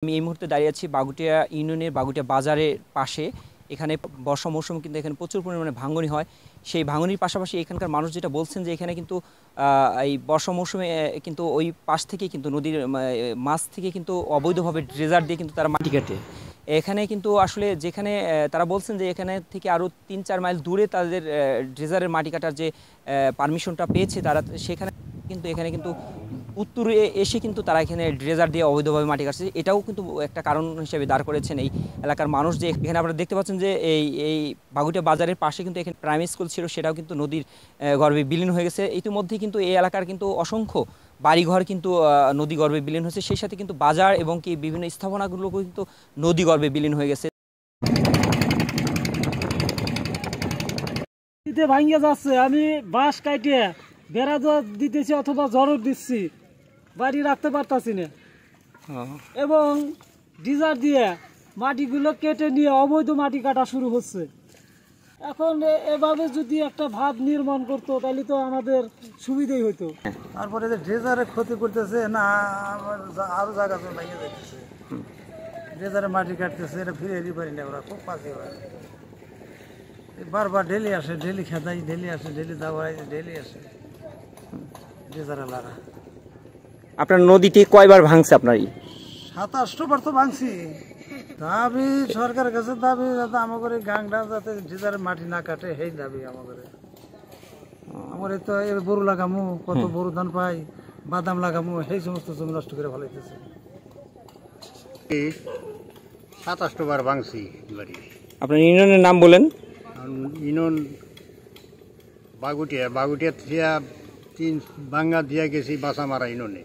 আমি এই মুহূর্তে দাঁড়িয়ে আছি বাগুটিয়া ইউনিয়নের বাগুটিয়া বাজারের পাশে। এখানে বর্ষা মৌসুম কিন্তু এখানে প্রচুর পরিমাণে ভাঙনি হয়। সেই ভাঙনির পাশাপাশি এখানকার মানুষ যেটা বলছেন যে এখানে কিন্তু এই বর্ষা মৌসুমে কিন্তু ওই পাশ থেকে কিন্তু নদীর মাছ থেকে কিন্তু অবৈধভাবে ড্রেজার দিয়ে কিন্তু তারা মাটি কাটে। এখানে কিন্তু আসলে যেখানে তারা বলছেন যে এখানে থেকে আরও ৩-৪ মাইল দূরে তাদের ড্রেজারের মাটি কাটার যে পারমিশনটা পেয়েছে তারা, সেখানে কিন্তু এখানে কিন্তু উত্তরে এসে কিন্তু তারা এখানে ড্রেজার দিয়ে অবৈধভাবে মাটি কাটছে। এটাও কিন্তু একটা কারণ হিসেবে দাঁড় করেছেন এই এলাকার মানুষ। যে এখানে আপনারা দেখতে পাচ্ছেন যে এই বাগুটিয়া বাজারের পাশে কিন্তু এখানে প্রাইমারি স্কুল ছিল, সেটাও কিন্তু নদীর গর্ভে বিলীন হয়ে গেছে। ইতিমধ্যেই কিন্তু এই এলাকার কিন্তু অসংখ্য বাড়িঘর কিন্তু নদী গর্ভে বিলীন হয়েছে, সেই সাথে কিন্তু বাজার এবং কি বিভিন্ন স্থাপনাগুলো কিন্তু নদী গর্ভে বিলীন হয়ে গেছে। ভাঙ্গে যাচ্ছে, আমি বাঁশ কাটিয়ে বেড়া দিতেছি অথবা জরর দিচ্ছি, বাড়ি রাখতে পারতাছি না। এবং ডিজার দিয়ে মাটিগুলো কেটে নিয়ে অবৈধ মাটি কাটা শুরু হচ্ছে। এখন এভাবে যদি একটা ভাব নির্মাণ করতো তাহলে তো আমাদের সুবিধাই হইতো। তারপরে যে ড্রেজারে ক্ষতি করতেছে না, আরো জায়গা তো লাগিয়ে যাইতেছে, ড্রেজারে মাটি কাটতেছে, এটা ফিরে পারি না, ওরা খুব পাখি হয় বারবার ডেলি আসে, ডেলি খেদাই, ডেলি আসে, ডেলি দাবাই, ডেলি আসে ড্রেজারে লাগা। আপনার নদীটি কয়বার ভাঙছে? আপনার 27টো বার তো ভাঙছি। দাবি সরকারের কাছে দাবি যাতে আমাদের গাংটা যাতে ড্রেজারে মাটি না কাটে, সেই দাবি আমাদের। আমার তো বড়ু লাগামু, কত বড় ধান পাই, বাদাম লাগামু, সেই সমস্ত জমি নষ্ট করে ফেলাইতেছে। 27টো বার ভাঙছি বাড়ি। আপনার ইউনিয়নের নাম বলেন? ইউনিয়ন বাগুটিয়া থেকে 3 ভাঙ্গা দিয়া গেছি বাসামারা ইউনিয়নে।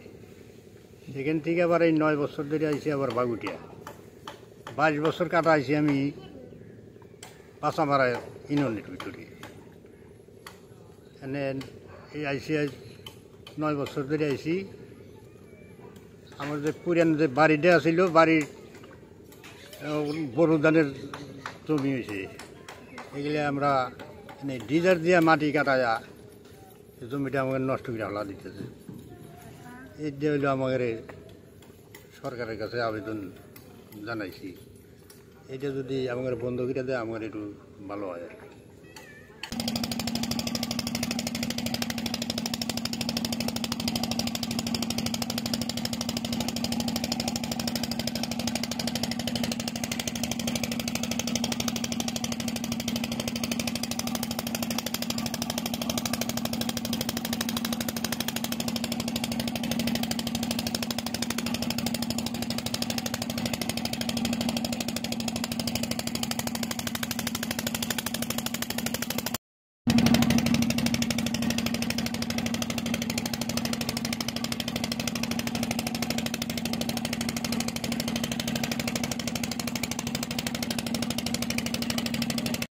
সেখান থেকে আবার এই 9 বছর ধরে আইসি আবার বাগুটিয়া। 22 বছর কাটা আইসি আমি বাসামারা ইউনিয়নের ভিতরে। এনে এই আইসি 9 বছর ধরে আইসি। আমার যে পুরান যে বাড়িটা আছিল, বাড়ির বড় ধানের জমি হয়েছে, এগুলো আমরা ডিজার দিয়ে মাটি কাটা যা জমিটা আমাকে নষ্ট করে হলা দিতেছে। এইটা হইলো আমাদের সরকারের কাছে আবেদন জানাইছি, এটা যদি আমাদের বন্ধ করে দেয় আমার একটু ভালো হয় আর কি।